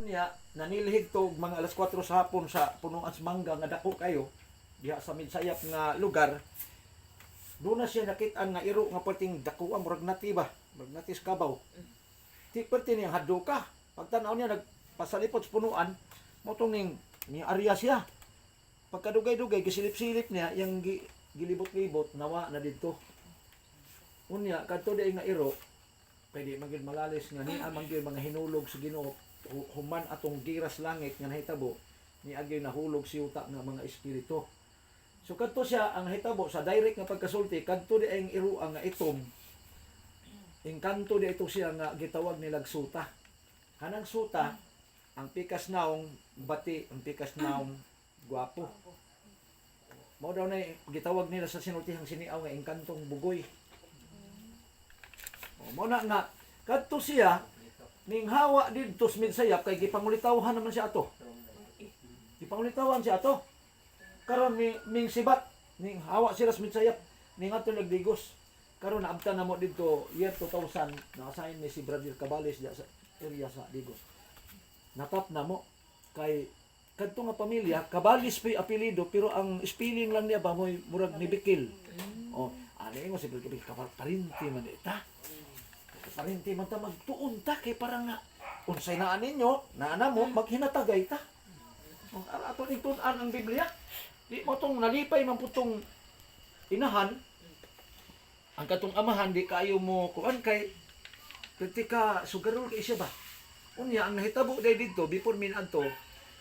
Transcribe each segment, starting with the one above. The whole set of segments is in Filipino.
Niya nanilhig to mga alas 4 sa hapon sa punuan sa mangga nga dako kayo diha sa midsayap nga lugar. Doon na siya nakit-an nga iro nga perting dakuan murag nati ba, murag nati sa kabaw. Ti perti niyang hadlo ka. Pagtanaw niya nagpasalipot sa punuan, mo tong ni area siya. Pagkadugay-dugay gisilip-silip niya yang gilibot-libot nawa na didto. Unya kadto di nga iro pwede maging malalis nga ni amang mga hinulog sa Ginoo human atong giras langit nga nahitabo ni agay nahulog si uta nga mga espiritu. So kadto siya ang hitabo sa direct nga pagkasulti kadto di ang iruang nga itom. Engkanto di ito siya nga gitawag nilag suta. Kanang suta ang pikas naong bati, ang pikas naong gwapo. Mao daw na gitawag nila sa sinultihang siniaw nga engkantong bugoy. Mao na nga kadto siya ning hawa didto sa midsayap kay gipangulitawhan naman siya ato. Gipangulitawan siya ato. Karon ming sibat ning hawa sila sa midsayap ning ato nagdigos. Karon naabtan na mo didto year 2000 nakasign ni si Brother Cabales diya sa area sa Digos. Natap na mo kay kadto nga pamilya Cabales pay apelyido pero ang spelling lang niya ba moy murag ni Bikil. Oh, ani mo si Brother parinti man ita. Parinti man ta magtuon ta kay para nga unsay naa ninyo naana mo maghinatagay ta. Ato ning tun-an ang Biblia. Di mo tong nalipay man putong inahan. Ang katong amahan di kayo mo kuan kay kritika sugarol kay siya ba. Unya ang nahitabo day didto before min adto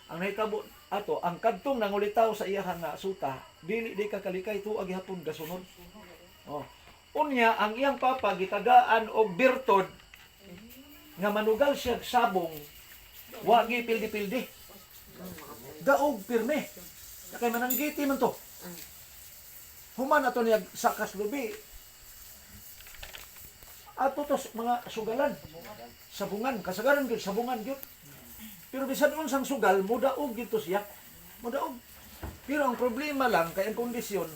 ang nahitabo ato ang kadtong nangulitaw sa iyang nga suta dili di ka kalikay tuag hapon gasunod. Oh. Unya ang iyang papa gitagaan og birtod nga manugal siya sabong wa gi pildi-pildi. Daog pirme. Kay mananggiti man to. Human ato niya sakas lubi. Ato to mga sugalan. Sabungan, kasagaran gyud sabungan gyud. Pero bisan unsang sugal mudaog gyud to siya. Mudaog. Pero ang problema lang kay ang kondisyon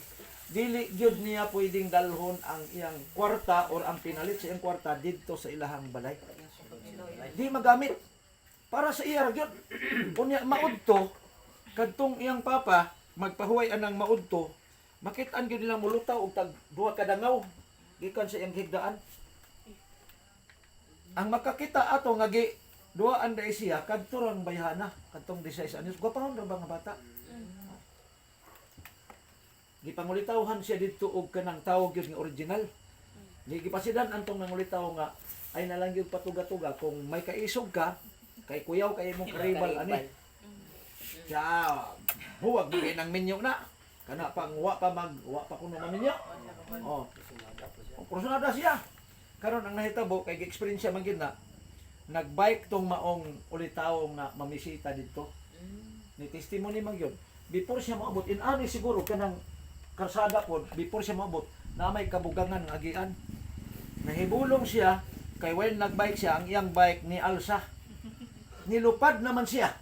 dili gyud niya pwedeng dalhon ang iyang kwarta or ang pinalit sa iyang kwarta didto sa ilahang balay. Di magamit. Para sa iya gyud. Unya maudto kadtong iyang papa magpahuway anang maudto, makit-an gyud nila mulutaw og tag duha ka dangaw gikan sa iyang higdaan. Ang makakita ato nga gi duhaan dai siya kadto rang bayhana kadtong 16 anyos. Gwapahon ra ba nga bata? Gipangulitawhan siya didto og kanang tawag gyud nga original. Gipasidan antong nangulitaw nga ay nalang gyud patuga-tuga kung may kaisog ka kay kuyaw kay imong karibal ani. Ya, huwag mo nang minyo na. Kana pang wa pa kuno maminyo. Oh. Personada siya. Karon ang nahitabo kay gi-experience man gyud na nagbike tong maong ulitaw nga mamisita didto. Ni testimony man gyud. Before siya maabot in ani siguro kanang karsada pod before siya maabot na may kabugangan ng agian. Nahibulong siya kay when nagbike siya ang iyang bike ni Alsa. Nilupad naman siya.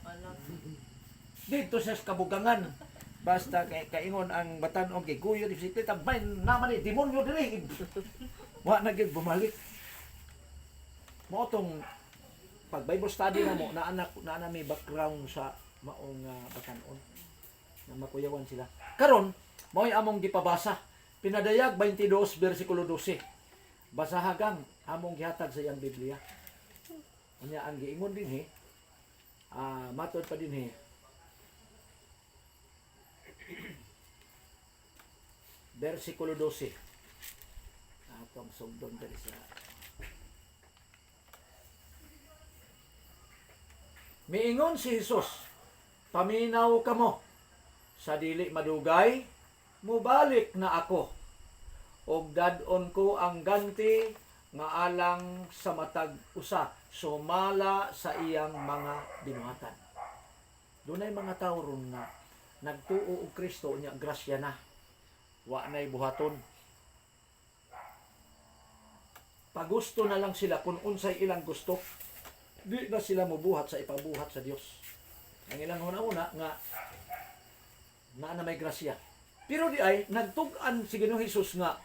Dito sa kabugangan. Basta kay kaingon ang batan-on kay guyo di bisikleta bay naman ni demonyo diri. Wa na gyud bumalik. Mo tong pag Bible study na mo na anak na may background sa maong batan-on na makuyawan sila. Karon mo'y among gipabasa. Pinadayag 22 bersikulo 12. Basahagang among gihatag sa iyang Biblia. Unya ang giingon dinhi matod pa dinhi. Bersikulo 12. Atong sugdon diri sa Miingon si Jesus, paminaw kamo sa dili madugay, mubalik na ako. Og dadon ko ang ganti nga alang sa matag usa, sumala sa iyang mga binuhatan. Dunay mga tawo ron nga nagtuo og Kristo nya grasya na. Wa nay buhaton. Pagusto na lang sila kung unsay ilang gusto. Di na sila mobuhat sa ipabuhat sa Dios. Ang ilang una-una nga na may grasya. Pero di ay nagtug-an si Ginoong Hesus nga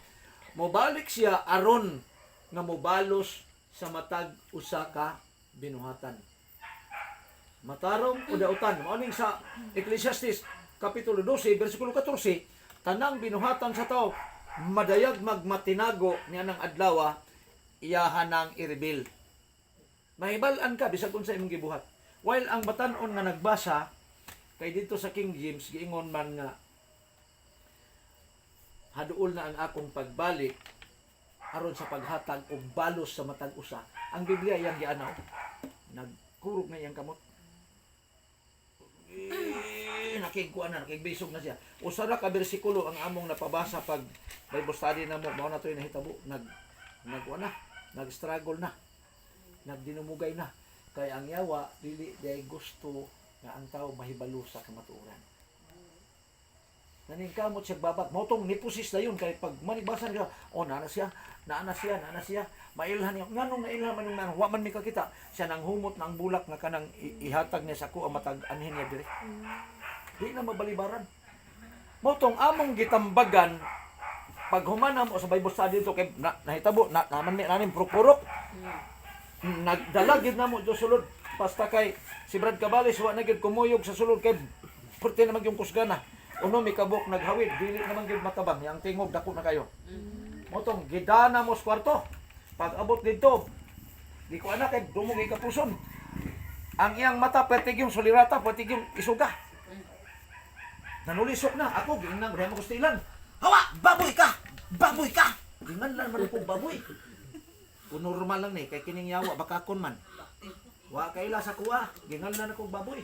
mobalik siya aron nga mobalos sa matag usa ka binuhatan. matarong o dautan. Mao ning sa Ecclesiastes kapitulo 12 bersikulo 14, tanang binuhatan sa tao madayag magmatinago niya ng adlaw, iyahan nang i-reveal. Mahibal-an ka bisag unsa imong gibuhat. While ang batan-on nga nagbasa kay dito sa King James giingon man nga haduol na ang akong pagbalik aron sa paghatag og balos sa matag usa. Ang Biblia yang gianaw. Nagkurog na iyang kamot. Nakigkuan na, nakigbisog na siya. Usa ra ka bersikulo ang among napabasa pag Bible study na mo, mao na toy nahitabo, nag-struggle na. Nagdinumugay na. Kay ang yawa dili day gusto nga ang tao mahibalo sa kamatuoran. Naning kamot siya babag. Motong nipusis na yun. Kaya pag manibasa niya, naana siya. Mailhan niya. Nganong nailhan man yung nanong. Wa man mi kakita. Siya nang humot ng bulak nga kanang ihatag niya sa ko ang matag anhin niya dire. Di na mabalibaran. Motong among gitambagan pag humanam o sa Bible study dito kay nahitabo naman ni nanin prokpurok. Nagdalagid na mo do sulod. Basta kay si Brad Cabales wa na gid kumuyog sa sulod kay purti naman yung kusgana. Uno mi kabok naghawid dili naman gyud matabang yang tingog dako na kayo. Motong gidana mo sa kwarto. Pag abot dito di ko ana kay dumugay ka puson. Ang iyang mata pertig yung sulirata, pertig yung isuga. Nanulisok na ako ginang remo ko stilan. Hawa, baboy ka. Gingan lang man ko baboy. Kung normal lang ni kay kining yawa bakakon man. Wa kaila sa kuha, gingan lang ako baboy.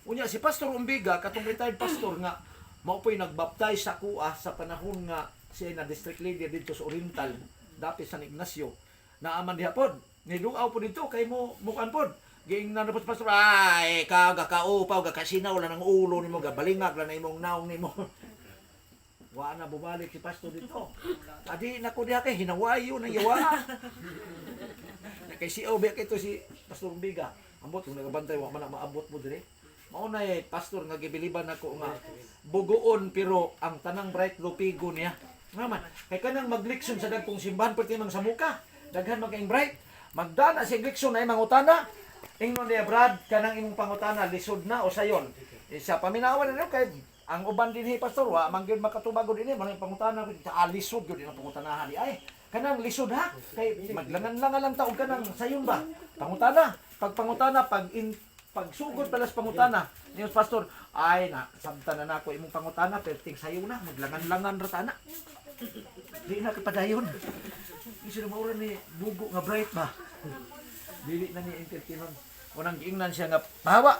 Unya si Pastor Umbiga katong retired pastor nga mao po'y nagbaptize sa kuha sa panahon nga siya na district leader dito sa Oriental, dapit San Ignacio. Naaman diha pod. Niduaw po dito kay mo mukan pod. Giingnan na po pastor, ay kaupaw kasinaw lang ang ulo nimo gabalingag lang na imong naong nimo. Wa na bumalik si pastor dito. Adi nako diha kay hinawayo na yawa. Kay si Obe kay to si Pastor Umbiga. Ambot kung nagabantay wa man maabot mo dire. Mao na pastor nga gibiliban nako nga bugoon pero ang tanang bright lupigo niya. Naman kay kanang magliksyon sa dagkong simbahan perti mang sa muka. Daghan maging bright. Magdana si liksyon na imong utana. Ingnon niya Brad kanang imong pangutana lisod na o sayon. Sa paminawan ninyo kay ang uban dinhi pastor wa man gyud makatubago dinhi man pangutana sa lisod gyud ang pangutanahan di ay. Kanang lisod ha kay maglangan-langan lang taog kanang sayon ba. Pangutana pagsugod palas pangutana niyo pastor ay na sabtan na nako imong pangutana perting sayo na maglangan-langan ra tana di na padayon isino mauran ni bugo nga bright ba dili na ni entertainment unang giingnan siya nga bawa